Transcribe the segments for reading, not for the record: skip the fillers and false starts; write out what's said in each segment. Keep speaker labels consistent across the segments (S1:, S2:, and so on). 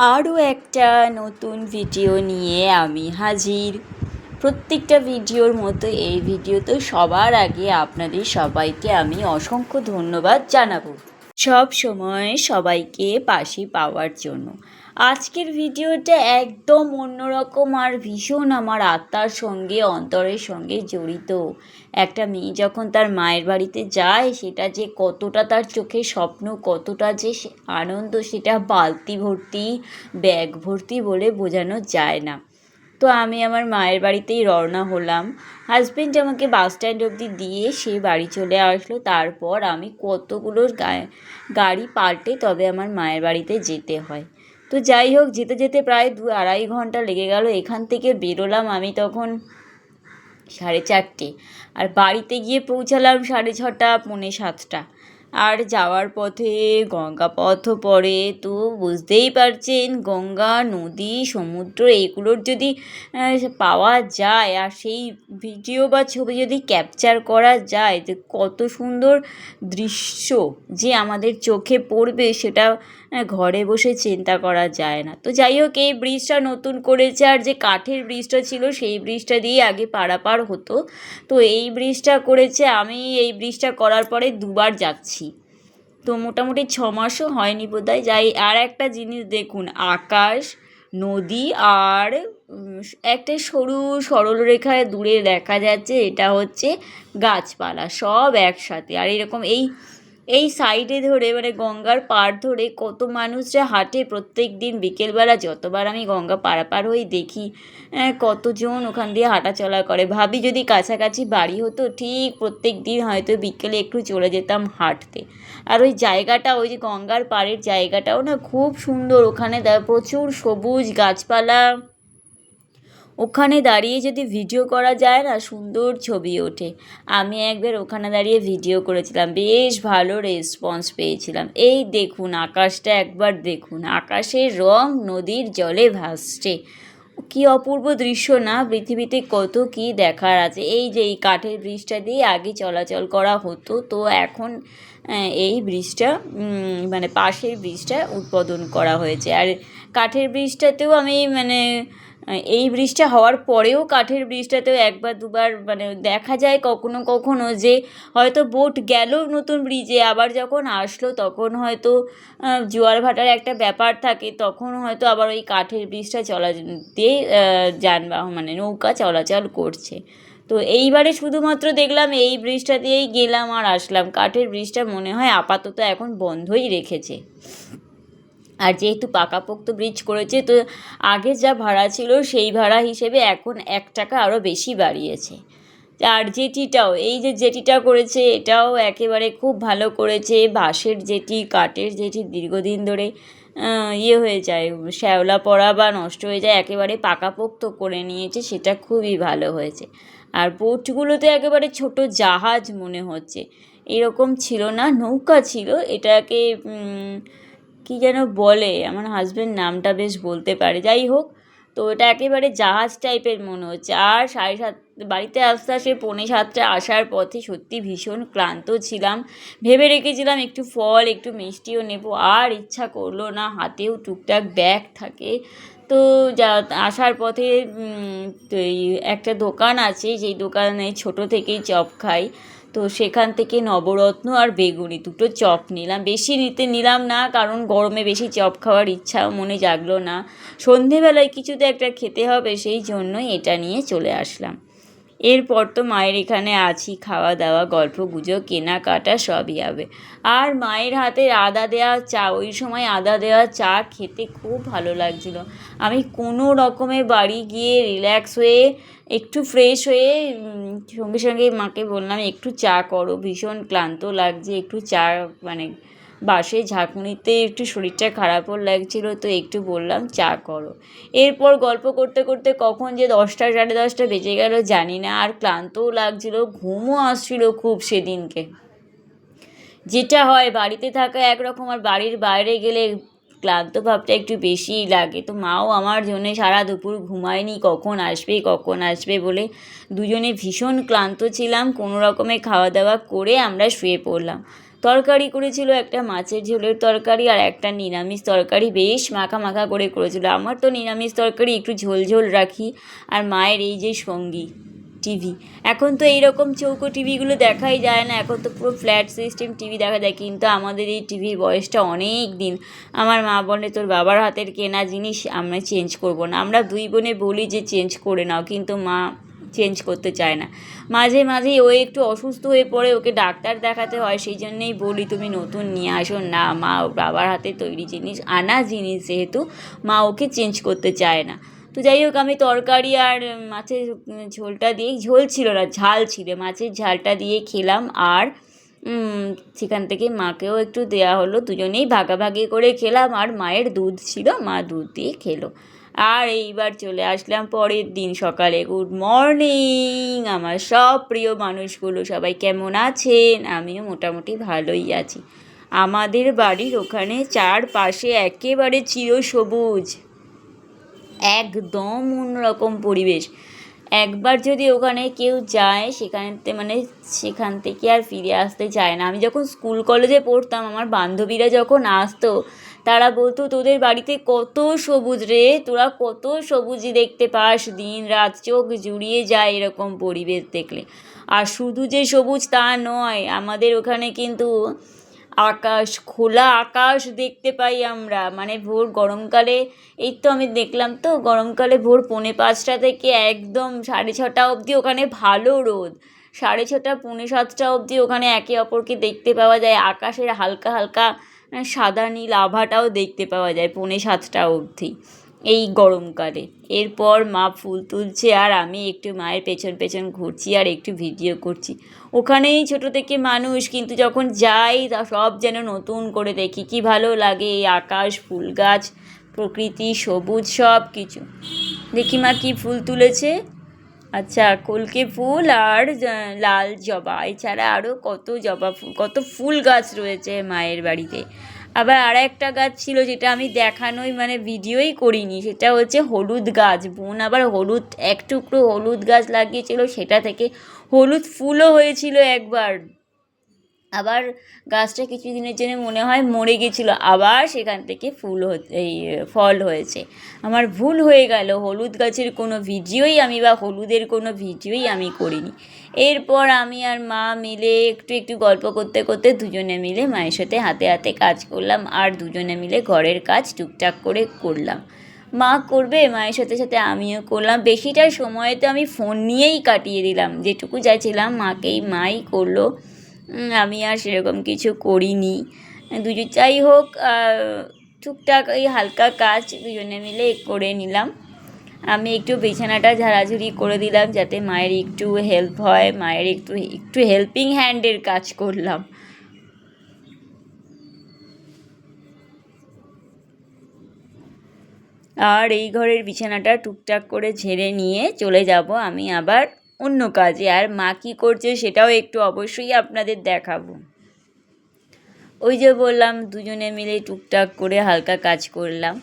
S1: আরও একটা নতুন ভিডিও নিয়ে আমি হাজির। প্রত্যেকটা ভিডিওর মতো এই ভিডিওতে সবার আগে আপনাদের সবাইকে আমি অসংখ্য ধন্যবাদ জানাবো সব সময় সবাইকে পাশে পাওয়ার জন্য। আজকের ভিডিওটা একদম অন্যরকম আর ভীষণ আমার আত্মার সঙ্গে অন্তরের সঙ্গে জড়িত। একটা মেয়ে যখন তার মায়ের বাড়িতে যায় সেটা যে কতটা তার চোখে স্বপ্ন, কতটা যে আনন্দ, সেটা বালতি ভর্তি ব্যাগ ভর্তি বলে বোঝানো যায় না। তো আমি আমার মায়ের বাড়িতেই রওনা হলাম। হাজব্যান্ড আমাকে বাস স্ট্যান্ড অবধি দিয়ে সে বাড়ি চলে আসলো। তারপর আমি কতগুলো গাড়ি পাল্টে তবে আমার মায়ের বাড়িতে যেতে হয়। তো যাই হোক, যেতে যেতে প্রায় 2-2.5 ঘন্টা লেগে গেল। এখান থেকে বেরোলাম আমি তখন 4:30, আর বাড়িতে গিয়ে পৌঁছালাম 6:30, 6:45। আর যাওয়ার পথে গঙ্গা পথও পড়ে। তো বুঝতেই পারছেন, গঙ্গা, নদী, সমুদ্র এগুলোর যদি পাওয়া যায় আর সেই ভিডিও বা ছবি যদি ক্যাপচার করা যায়, যে কত সুন্দর দৃশ্য যে আমাদের চোখে পড়বে সেটা ঘরে বসে চিন্তা করা যায় না। তো যাই হোক, এই ব্রিজটা নতুন করেছে, আর যে কাঠের ব্রিজটা ছিল সেই ব্রিজটা দিয়ে আগে পারাপার হতো। তো এই ব্রিজটা করেছে, আমি এই ব্রিজটা করার পরে 2বার যাচ্ছি। তো মোটামুটি 6 মাসও হয়নি বোধহয়। যাই, আর একটা জিনিস দেখুন, আকাশ, নদী আর একটা সরু সরলরেখায় দূরে দেখা যাচ্ছে, এটা হচ্ছে গাছপালা সব একসাথে। আর এরকম এই সাইডে ধরে, মানে গঙ্গার পাড় ধরে কত মানুষরা হাঁটে প্রত্যেক দিন বিকেলবেলা। যতবার আমি গঙ্গা পারাপার হই দেখি কতজন ওখান দিয়ে হাঁটা চলা করে। ভাবি যদি কাছাকাছি বাড়ি হতো, ঠিক প্রত্যেক দিন হয়তো বিকেলে একটু চলে যেতাম হাঁটতে। আর ওই জায়গাটা, ওই যে গঙ্গার পাড়ের জায়গাটাও না খুব সুন্দর। ওখানে প্রচুর সবুজ গাছপালা। ওখানে দাঁড়িয়ে যদি ভিডিও করা যায় না, সুন্দর ছবি ওঠে। আমি একবার ওখানে দাঁড়িয়ে ভিডিও করেছিলাম, বেশ ভালো রেসপন্স পেয়েছিলাম। এই দেখুন আকাশটা একবার দেখুন, আকাশের রং নদীর জলে ভাসছে। কী অপূর্ব দৃশ্য না! পৃথিবীতে কত কী দেখার আছে। এই যে এই কাঠের ব্রিজটা দিয়ে আগে চলাচল করা হতো, তো এখন এই ব্রিজটা মানে পাশের ব্রিজটা উদ্বোধন করা হয়েছে। আর কাঠের ব্রিজটাতেও আমি এই ব্রিজটা হওয়ার পরেও কাঠের ব্রিজটাতেও 1-2বার দেখা যায় কখনো কখনো যে হয়তো বোট গেল নতুন ব্রিজে, আবার যখন আসলো তখন হয়তো জোয়ার ভাটার একটা ব্যাপার থাকে, তখন হয়তো আবার ওই কাঠের ব্রিজটা দিয়ে যানবাহন নৌকা চলাচল করছে। তো এইবারে শুধুমাত্র দেখলাম এই ব্রিজটা দিয়েই গেলাম আর আসলাম। কাঠের ব্রিজটা মনে হয় আপাতত এখন বন্ধই রেখেছে। আর যেহেতু পাকাপোক্ত ব্রিজ করেছে, তো আগে যা ভাড়া ছিল সেই ভাড়া হিসেবে এখন 1 টাকা আরও বেশি বাড়িয়েছে। আর জেটিটাও, এই যে জেটিটা করেছে এটাও একেবারে খুব ভালো করেছে। বাঁশের জেটি, কাঠের জেটি দীর্ঘদিন ধরে হয়ে যায়, শ্যাওলা পড়া বা নষ্ট হয়ে যায়, একেবারে পাকাপোক্ত করে নিয়েছে, সেটা খুবই ভালো হয়েছে। আর বোটগুলোতে একেবারে ছোট জাহাজ মনে হচ্ছে, এরকম ছিল না, নৌকা ছিল। এটাকে কী যেন বলে, আমার হাজব্যান্ড নামটা বেশ বলতে পারে। যাই হোক, তো এটা একেবারে জাহাজ টাইপের মনে হচ্ছে। আর 7:30 বাড়িতে আস্তে আস্তে 6:45 আসার পথে সত্যি ভীষণ ক্লান্ত ছিলাম। ভেবে রেখেছিলাম একটু ফল, একটু মিষ্টিও নেব, আর ইচ্ছা করলো না। হাতেও টুকটাক ব্যাগ থাকে। তো আসার পথে তো এই একটা দোকান আছে, যেই দোকানে ছোটো থেকেই চপ খাই, তো সেখান থেকে নবরত্ন আর বেগুনি 2টো চপ নিলাম। বেশি নিলাম না, কারণ গরমে বেশি চপ খাওয়ার ইচ্ছাও মনে জাগলো না। সন্ধেবেলায় কিছু তো একটা খেতে হবে, সেই জন্যই এটা নিয়ে চলে আসলাম। এরপর তো মায়ের এখানে আছি, খাওয়া দাওয়া, গল্প গুজব, কেনাকাটা সবই হবে। আর মায়ের হাতের আদা দেওয়া চা, ওই সময় আদা দেওয়া চা খেতে খুব ভালো লাগছিল। আমি কোনো রকমে বাড়ি গিয়ে রিল্যাক্স হয়ে একটু ফ্রেশ হয়ে সঙ্গে সঙ্গে মাকে বললাম একটু চা করো, ভীষণ ক্লান্ত লাগছে, একটু চা বাসে ঝাঁকুনিতে একটু শরীরটা খারাপও লাগছিল, তো একটু বললাম চা করো। এরপর গল্প করতে করতে কখন যে 10টা 10:30 বেজে গেল জানি না। আর ক্লান্তও লাগছিল, ঘুমও আসছিল খুব সেদিনকে। যেটা হয় বাড়িতে থাকা একরকম, আর বাড়ির বাইরে গেলে ক্লান্ত ভাবটা একটু বেশিই লাগে। তো মাও আমার জন্যে সারা দুপুর ঘুমায়নি, কখন আসবে বলে। দুজনে ভীষণ ক্লান্ত ছিলাম। কোনো রকমে খাওয়া দাওয়া করে আমরা শুয়ে পড়লাম। তরকারি করেছিল, একটা মাছের ঝোলের তরকারি আর একটা নিরামিষ তরকারি, বেশ মাখা মাখা করে করেছিল। আমার তো নিরামিষ তরকারি একটু ঝোল ঝোল রাখি। আর মায়ের এই যে সঙ্গী টিভি, এখন তো এইরকম চৌকো টিভিগুলো দেখাই যায় না, এখন তো পুরো ফ্ল্যাট সিস্টেম টিভি দেখা যায়, কিন্তু আমাদের এই টিভির বয়সটা অনেক দিন। আমার মা বলে তোর বাবার হাতের কেনা জিনিস আমরা চেঞ্জ করব না। আমরা দুই বোনে বলি যে চেঞ্জ করে নাও, কিন্তু মা চেঞ্জ করতে চায় না। মাঝে মাঝেই ও একটু অসুস্থ হয়ে পড়ে, ওকে ডাক্তার দেখাতে হয়, সেই জন্যেই বলি তুমি নতুন নিয়ে আসো না। মা বাবার হাতে তৈরি জিনিস, আনা জিনিস যেহেতু, মা ওকে চেঞ্জ করতে চায় না। তো যাই হোক, আমি তরকারি আর মাছের ঝোলটা দিয়ে, ঝোল ছিল না ঝাল ছিল, মাছের ঝালটা দিয়ে খেলাম। আর সেখান থেকে মাকেও একটু দেওয়া হলো, দুজনেই ভাগাভাগি করে খেলাম। আর মায়ের দুধ ছিল, মা দুধ দিয়ে খেলো। আর এইবার চলে আসলাম পরের দিন সকালে। গুড মর্নিং আমার সব প্রিয় মানুষগুলো, সবাই কেমন আছেন? আমিও মোটামুটি ভালোই আছি। আমাদের বাড়ির ওখানে চারপাশে একেবারে চিরসবুজ, একদম অন্যরকম পরিবেশ। একবার যদি ওখানে কেউ যায় সেখান থেকে আর ফিরে আসতে চায় না। আমি যখন স্কুল কলেজে পড়তাম, আমার বান্ধবীরা যখন আসতো, তারা বলতো তোদের বাড়িতে কত সবুজ রে, তোরা কত সবুজ দেখতে পাস, দিন রাত চোখ জুড়িয়ে যায় এরকম পরিবেশ দেখলে। আর শুধু যে সবুজ তা নয়, আমাদের ওখানে কিন্তু আকাশ, খোলা আকাশ দেখতে পাই আমরা। মানে ভোর গরমকালে, এই তো আমি দেখলাম তো গরমকালে ভোর 4:45 থেকে একদম 6:30 অবধি ওখানে ভালো রোদ, 6:30 6:45 অবধি ওখানে একে অপরকে দেখতে পাওয়া যায়। আকাশের হালকা হালকা সাদা নীল আভাটাও দেখতে পাওয়া যায় 6:45 অবধি এই গরমকালে। এরপর মা ফুল তুলছে আর আমি একটু মায়ের পেছন পেছন ঘুরছি আর একটু ভিডিও করছি। ওখানেই ছোট থেকে মানুষ, কিন্তু যখন যাই তা সব যেন নতুন করে দেখি। কি ভালো লাগে এই আকাশ, ফুল গাছ, প্রকৃতি, সবুজ সব কিছু। দেখি মা কী ফুল তুলেছে। আচ্ছা, কলকে ফুল আর লাল জবা, এছাড়া আরও কত জবা ফুল, কত ফুল গাছ রয়েছে মায়ের বাড়িতে। আবার আর একটা গাছ ছিল যেটা আমি দেখানোই ভিডিওই করিনি, সেটা হচ্ছে হলুদ গাছ। বোন আবার হলুদ, এক টুকরো হলুদ গাছ লাগিয়েছিল, সেটা থেকে হলুদ ফুলও হয়েছিল একবার। আবার গাছটা কিছুদিনের জন্য মনে হয় মরে গেছিলো, আবার সেখান থেকে ফল হয়েছে। আমার ভুল হয়ে গেল, হলুদ গাছের কোনো ভিডিওই বা হলুদের কোনো ভিডিওই আমি করিনি। এরপর আমি আর মা মিলে একটু একটু গল্প করতে করতে দুজনে মিলে মায়ের সাথে হাতে হাতে কাজ করলাম, আর দুজনে মিলে ঘরের কাজ টুকটাক করে করলাম। মা করবে, মায়ের সাথে সাথে আমিও করলাম। বেশিটা সময় তো আমি ফোন নিয়েই কাটিয়ে দিলাম, যেটুকু চাইছিলাম মাই করলো। আমি আর সেরকম কিছু করিনি। যাই হোক, টুকটাক এই হালকা কাজ দুজনে মিলে করে নিলাম। আমি একটু বিছানাটা ঝাড়াঝুড়ি করে দিলাম যাতে মায়ের একটু হেল্প হয়, মায়ের একটু হেল্পিং হ্যান্ডের কাজ করলাম। আর এই ঘরের বিছানাটা টুকটাক করে ঝেড়ে নিয়ে চলে যাব আমি আবার অন্য কাজে। আর মা কী করছে সেটাও একটু অবশ্যই আপনাদের দেখাবো। ওই যে বললাম, দুজনে মিলে টুকটাক করে হালকা কাজ করলাম।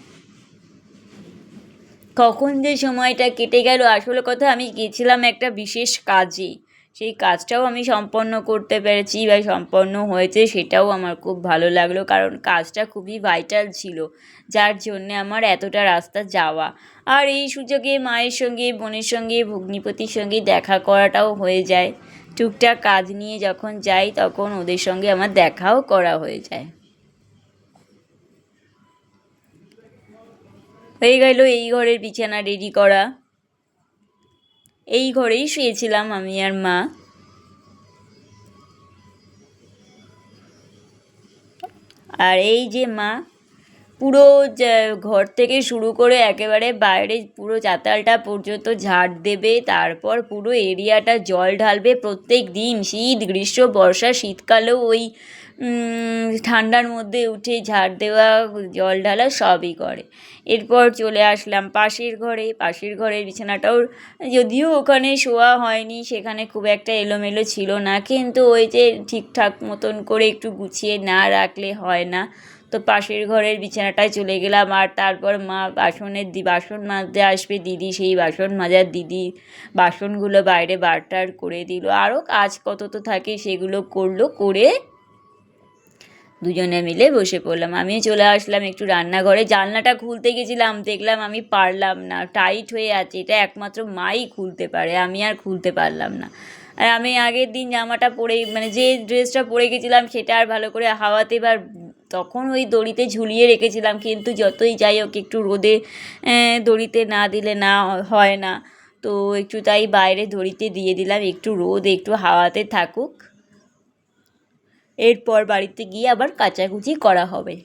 S1: কখন যে সময়টা কেটে গেল, আসলে কথা আমি গেছিলাম একটা বিশেষ কাজে, সেই কাজটাও আমি সম্পন্ন করতে পেরেছি বা সম্পন্ন হয়েছে, সেটাও আমার খুব ভালো লাগলো, কারণ কাজটা খুবই ভাইটাল ছিল, যার জন্যে আমার এতটা রাস্তা যাওয়া। আর এই সুযোগে মায়ের সঙ্গে, বোনের সঙ্গে, ভগ্নিপতির সঙ্গে দেখা করাটাও হয়ে যায়। টুকটাক কাজ নিয়ে যখন যাই তখন ওদের সঙ্গে আমার দেখাও করা হয়ে যায়। হয়ে গেল এই ঘরের বিছানা রেডি করা। এই ঘরেই শুয়েছিলাম আমি আর মা। আর এই যে মা পুরো ঘর থেকে শুরু করে একেবারে বাইরে পুরো চাতালটা পর্যন্ত ঝাড় দেবে, তারপর পুরো এরিয়াটা জল ঢালবে প্রত্যেক দিন। শীত, গ্রীষ্ম, বর্ষা, শীতকালেও ওই ঠান্ডার মধ্যে উঠে ঝাড় দেওয়া, জল ঢালা সবই করে। এরপর চলে আসলাম পাশের ঘরের বিছানাটাও, যদিও ওখানে শোয়া হয়নি, সেখানে খুব একটা এলোমেলো ছিল না, কিন্তু ওই যে ঠিকঠাক মতন করে একটু গুছিয়ে না রাখলে হয় না। তো পাশের ঘরের বিছানাটায় চলে গেলাম। আর তারপর মা বাসন মাজতে আসবে দিদি, সেই বাসন মাজার দিদি বাসনগুলো বাইরে বার টার করে দিল। আরও কাজ কত তো থাকে সেগুলো করলো, করে দুজনে মিলে বসে পড়লাম। আমিও চলে আসলাম একটু রান্নাঘরে, জানলাটা খুলতে গেছিলাম, দেখলাম আমি পারলাম না, টাইট হয়ে আছে, এটা একমাত্র মাই খুলতে পারে, আমি আর খুলতে পারলাম না। আর আমি আগের দিন জামাটা পরে মানে যে ড্রেসটা পরে গেছিলাম সেটা আর ভালো করে হাওয়াতে এবার তখন ওই দড়িতে ঝুলিয়ে রেখেছিলাম, কিন্তু যতই যাই হোক একটু রোদে দড়িতে না দিলে না হয় না, তো একটু তাই বাইরে দড়িতে দিয়ে দিলাম, একটু রোদ একটু হাওয়াতে থাকুক, এরপর বাড়িতে গিয়ে আবার কাচাকুচি করা হবে।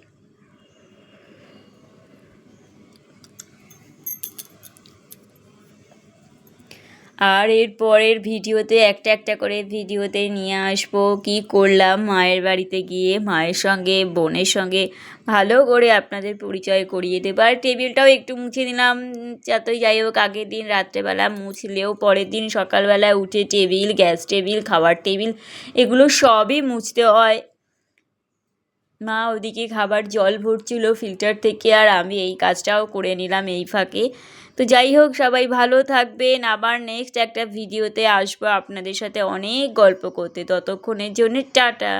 S1: আর এর পরের ভিডিওতে একটা একটা করে ভিডিওতে নিয়ে আসবো কী করলাম মায়ের বাড়িতে গিয়ে, মায়ের সঙ্গে বোনের সঙ্গে ভালো করে আপনাদের পরিচয় করিয়ে দেবো। আর টেবিলটাও একটু মুছে দিলাম, যতই যাই হোক আগের দিন রাত্রেবেলা মুছলেও পরের দিন সকালবেলা উঠে টেবিল, গ্যাস টেবিল, খাবার টেবিল এগুলো সবই মুছতে হয়। মা ওদিকে খাবার জল ভরছিল ফিল্টার থেকে, আর আমি এই কাজটাও করে নিলাম এই ফাঁকে। তো যাই হোক, সবাই ভালো থাকবেন, আবার নেক্সট একটা ভিডিওতে আসবো আপনাদের সাথে অনেক গল্প করতে, ততক্ষণের জন্য টাটা।